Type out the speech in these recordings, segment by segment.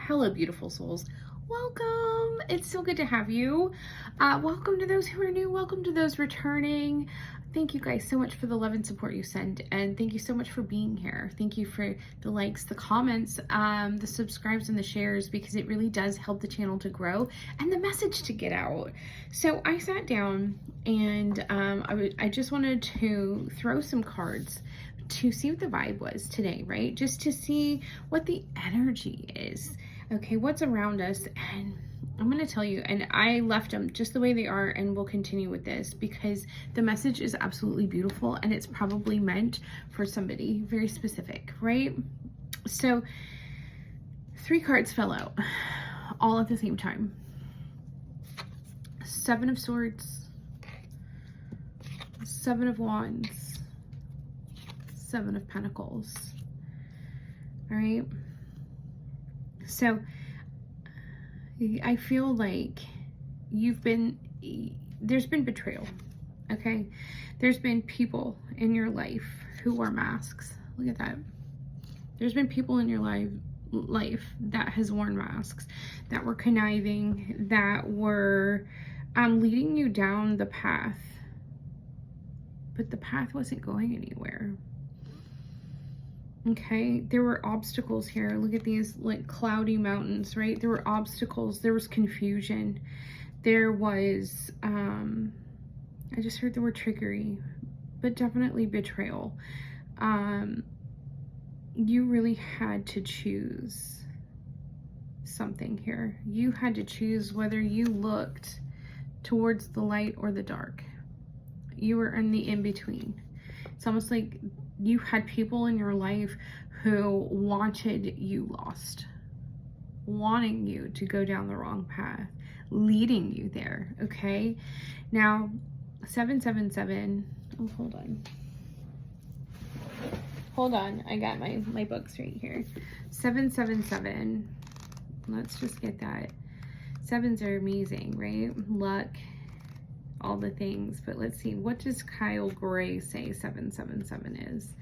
Hello, beautiful souls. Welcome. It's so good to have you. Welcome to those who are new. Welcome to those returning. Thank you guys so much for the love and support you send. And thank you so much for being here. Thank you for the likes, the comments, the subscribes, and the shares, because it really does help the channel to grow and the message to get out. So I sat down and I just wanted to throw some cards to see what the vibe was today, right? Just to see what the energy is, okay? What's around us. And I'm going to tell you, and I left them just the way they are, and we'll continue with this because the message is absolutely beautiful and it's probably meant for somebody very specific, right? So 3 cards fell out all at the same time. 7 of Swords, 7 of Wands, 7 of Pentacles. All right. So I feel like there's been betrayal. Okay. There's been people in your life who wear masks. Look at that. There's been people in your life that has worn masks, that were conniving, that were leading you down the path, but the path wasn't going anywhere. Okay, there were obstacles here. Look at these like cloudy mountains, right? There were obstacles, there was confusion, there was I just heard the word trickery, but definitely betrayal. You really had to choose something here. You had to choose whether you looked towards the light or the dark. You were in the in-between. It's almost like you had people in your life who wanted you lost, wanting you to go down the wrong path, leading you there, okay? Now, 777, oh, hold on, I got my books right here. 777, let's just get that. 7s are amazing, right? Luck, all the things, but let's see, what does Kyle Gray say 777 is?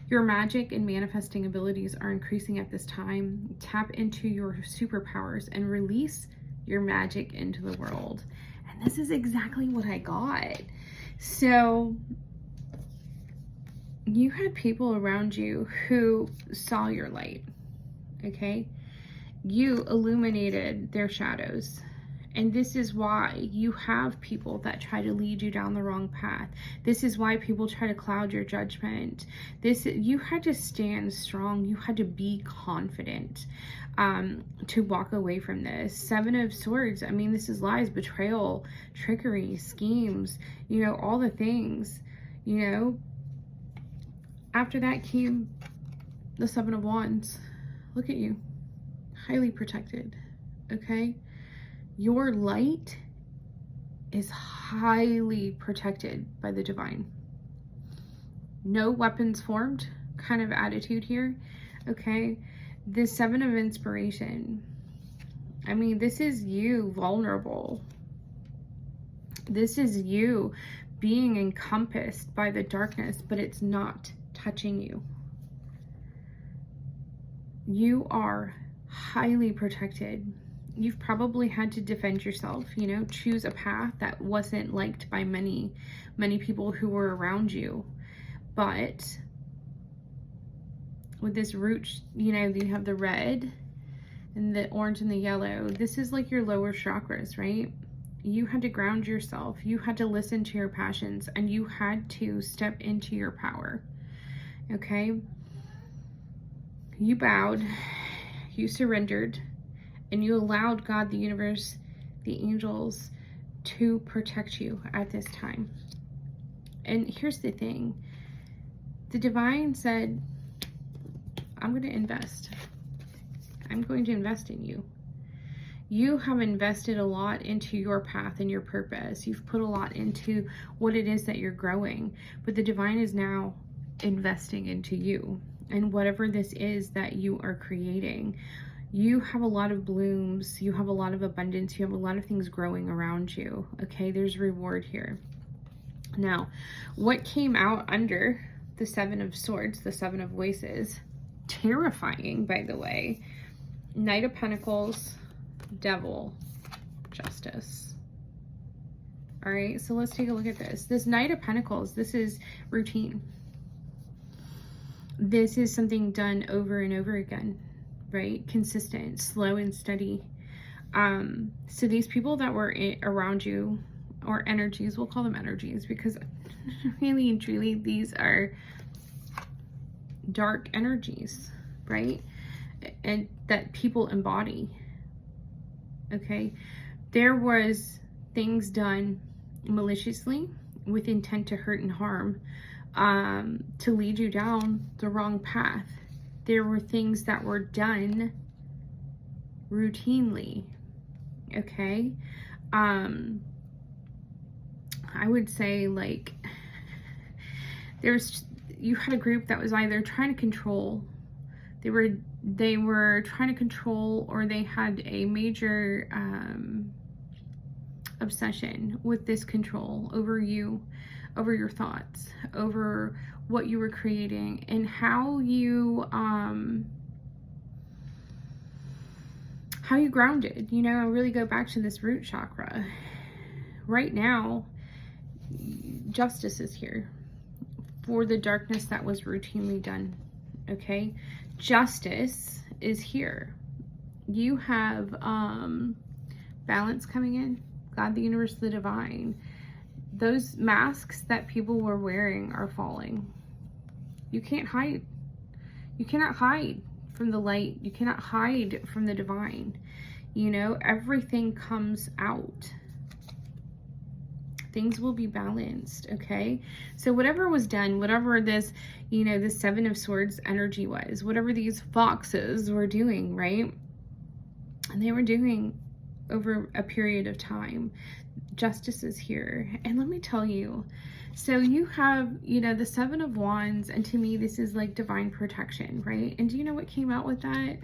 Your magic and manifesting abilities are increasing at this time. Tap into your superpowers and release your magic into the world. And this is exactly what I got. So you had people around you who saw your light, okay? You illuminated their shadows. And this is why you have people that try to lead you down the wrong path. This is why people try to cloud your judgment. You had to stand strong. You had to be confident to walk away from this. 7 of Swords. I mean, this is lies, betrayal, trickery, schemes, you know, all the things, you know. After that came the 7 of Wands. Look at you. Highly protected, okay? Your light is highly protected by the divine. No weapons formed kind of attitude here, okay? The 7 of Inspiration. I mean, this is you vulnerable. This is you being encompassed by the darkness, but it's not touching you. You are highly protected. You've probably had to defend yourself, you know, choose a path that wasn't liked by many people who were around you. But with this root, you know, you have the red and the orange and the yellow. This is like your lower chakras, right? You had to ground yourself. You had to listen to your passions, and you had to step into your power, okay? You bowed, you surrendered, and you allowed God, the universe, the angels to protect you at this time. And here's the thing. The divine said, I'm going to invest. I'm going to invest in you. You have invested a lot into your path and your purpose. You've put a lot into what it is that you're growing. But the divine is now investing into you and whatever this is that you are creating. You have a lot of blooms, you have a lot of abundance, you have a lot of things growing around you, okay? There's reward here. Now, what came out under the 7 of Swords, the 7 of Voices, terrifying, by the way, Knight of Pentacles, Devil, Justice. All right, so let's take a look at this. This Knight of Pentacles, this is routine. This is something done over and over again, right? Consistent, slow and steady. So these people that were around you, or energies, we'll call them energies, because really and truly, these are dark energies, right? And that people embody, okay? There was things done maliciously with intent to hurt and harm, to lead you down the wrong path. There were things that were done routinely, okay? I would say, like, you had a group that was either trying to control, they were trying to control, or they had a major obsession with this control over you, over your thoughts, over what you were creating, and how you grounded. You know, I really go back to this root chakra. Right now, justice is here for the darkness that was routinely done, okay? Justice is here. You have balance coming in. God, the universe, the divine. Those masks that people were wearing are falling. You can't hide. You cannot hide from the light. You cannot hide from the divine. You know, everything comes out. Things will be balanced, okay? So whatever was done, whatever this, you know, the Seven of Swords energy was, whatever these foxes were doing, right? And they were doing over a period of time. Justice is here. And let me tell you, so you have, you know, the Seven of Wands, and to me, this is like divine protection, right? And do you know what came out with that?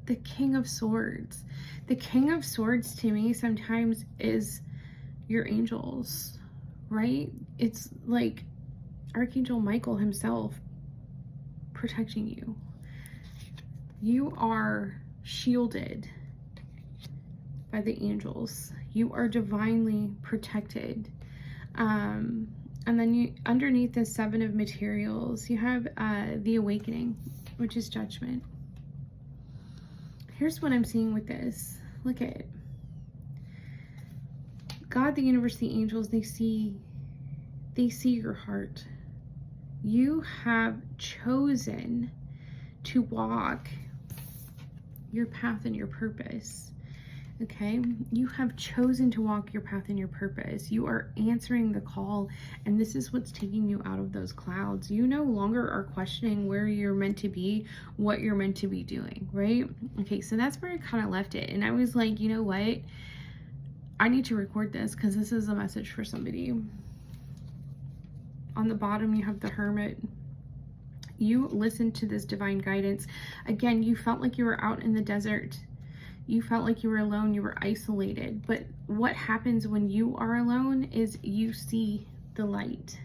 The King of Swords. The King of Swords to me sometimes is your angels, right? It's like Archangel Michael himself protecting you. You are shielded by the angels. You are divinely protected. And then you, underneath the Seven of Materials, you have the Awakening, which is judgment. Here's what I'm seeing with this. Look at it. God, the universe, the angels, they see your heart. You have chosen to walk your path and your purpose. Okay, you have chosen to walk your path and your purpose. You are answering the call, and this is what's taking you out of those clouds. You no longer are questioning where you're meant to be, what you're meant to be doing, right? Okay, so that's where I kind of left it, and I was like, you know what? I need to record this because this is a message for somebody. On the bottom, you have the Hermit. You listened to this divine guidance. Again, you felt like you were out in the desert. You felt like you were alone, you were isolated. But what happens when you are alone is you see the light.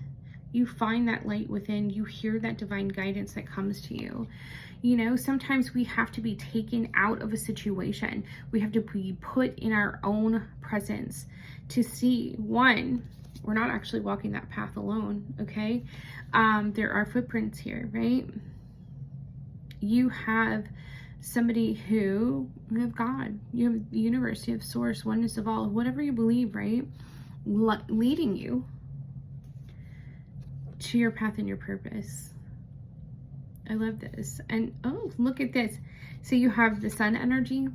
You find that light within. You hear that divine guidance that comes to you. You know, sometimes we have to be taken out of a situation. We have to be put in our own presence to see, one, we're not actually walking that path alone, okay? There are footprints here, right? You have somebody who, you have God, you have the universe, you have source, oneness of all, whatever you believe, right? Leading you to your path and your purpose. I love this. And oh, look at this. So you have the sun energy.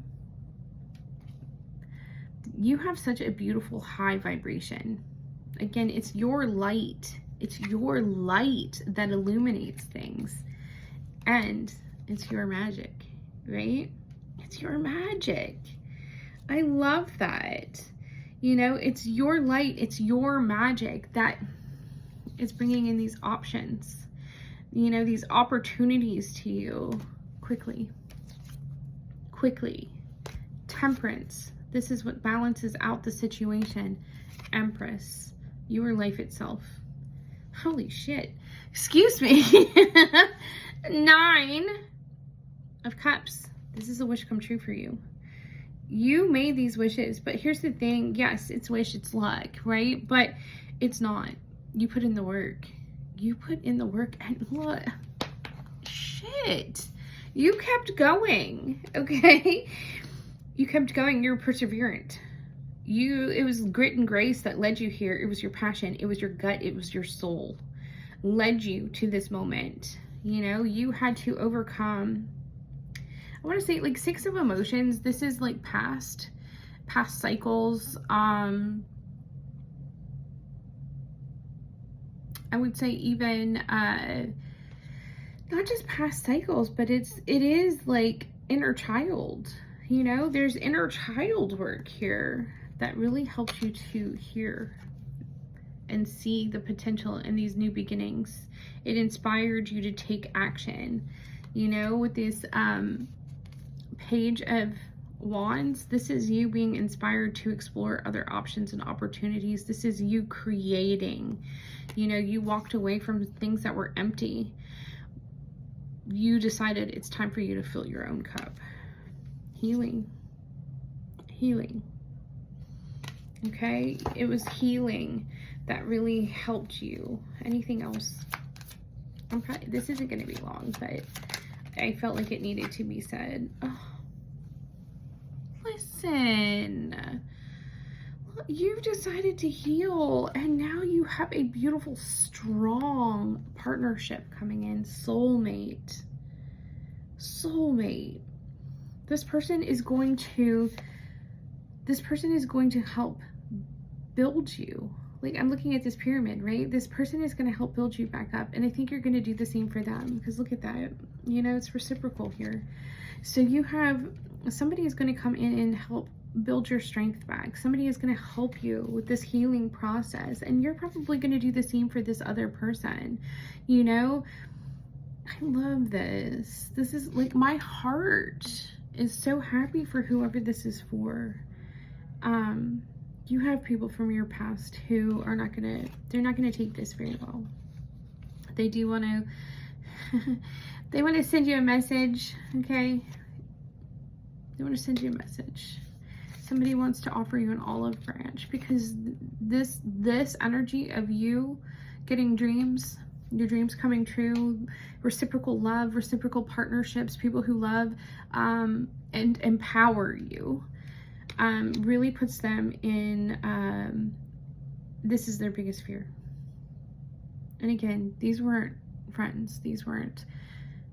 You have such a beautiful high vibration. Again, it's your light. It's your light that illuminates things. And it's your magic. Right? It's your magic. I love that. You know, it's your light, it's your magic that is bringing in these options, you know, these opportunities to you quickly. Temperance. This is what balances out the situation. Empress. Your life itself. Holy shit. Excuse me. 9. of Cups. This is a wish come true for you. You made these wishes, but here's the thing. Yes, it's wish, it's luck, right? But it's not. You put in the work. You put in the work, and look, shit. You kept going, okay? You kept going. You're perseverant. It was grit and grace that led you here. It was your passion. It was your gut. It was your soul led you to this moment. You know, you had to overcome, I want to say, like 6 of emotions. This is like past cycles. I would say even not just past cycles, but it is like inner child. You know, there's inner child work here that really helps you to hear and see the potential in these new beginnings. It inspired you to take action. You know, with this Page of Wands, this is you being inspired to explore other options and opportunities. This is you creating. You know, you walked away from things that were empty. You decided it's time for you to fill your own cup. Healing. Healing. Okay? It was healing that really helped you. Anything else? Okay, this isn't going to be long, but I felt like it needed to be said. Oh. Listen. You've decided to heal, and now you have a beautiful, strong partnership coming in. Soulmate. Soulmate. This person is going to help build you. Like, I'm looking at this pyramid, right? This person is going to help build you back up. And I think you're going to do the same for them, because look at that. You know, it's reciprocal here. So you have, somebody is going to come in and help build your strength back. Somebody is going to help you with this healing process. And you're probably going to do the same for this other person. You know, I love this. This is like, my heart is so happy for whoever this is for. You have people from your past who are not gonna, they're not gonna take this very well. They do want to, they want to send you a message, okay? They want to send you a message. Somebody wants to offer you an olive branch, because this energy of you getting dreams, your dreams coming true, reciprocal love, reciprocal partnerships, people who love and empower you, really puts them in, this is their biggest fear. And again, these weren't friends, these weren't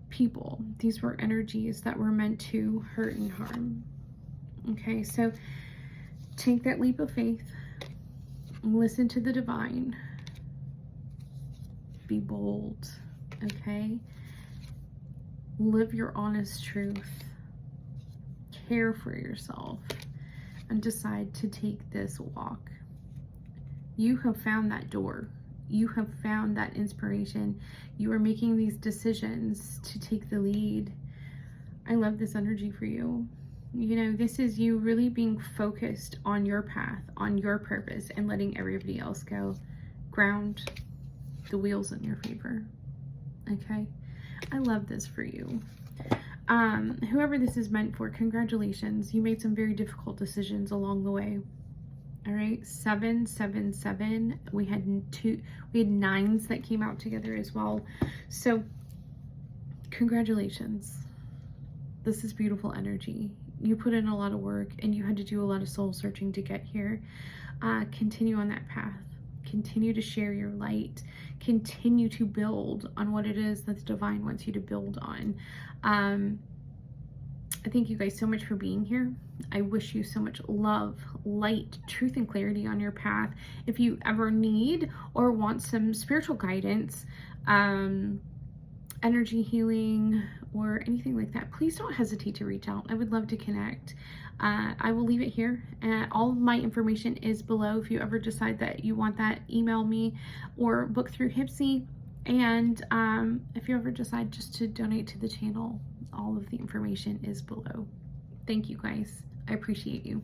people, these were energies that were meant to hurt and harm. Okay, so take that leap of faith, listen to the divine, be bold, okay? Live your honest truth, care for yourself, and decide to take this walk. You have found that door. You have found that inspiration. You are making these decisions to take the lead. I love this energy for you. You know, this is you really being focused on your path, on your purpose, and letting everybody else go. Ground the wheels in your favor. Okay? I love this for you. Whoever this is meant for, congratulations. You made some very difficult decisions along the way. All right, 7, 7, 7. We had 9s that came out together as well. So congratulations. This is beautiful energy. You put in a lot of work, and you had to do a lot of soul searching to get here. Continue on that path. Continue to share your light. Continue to build on what it is that the divine wants you to build on. I thank you guys so much for being here. I wish you so much love, light, truth, and clarity on your path. If you ever need or want some spiritual guidance, energy healing, or anything like that, please don't hesitate to reach out. I would love to connect. I will leave it here. All of my information is below. If you ever decide that you want that, email me or book through Hipsy. And if you ever decide just to donate to the channel, all of the information is below. Thank you guys. I appreciate you.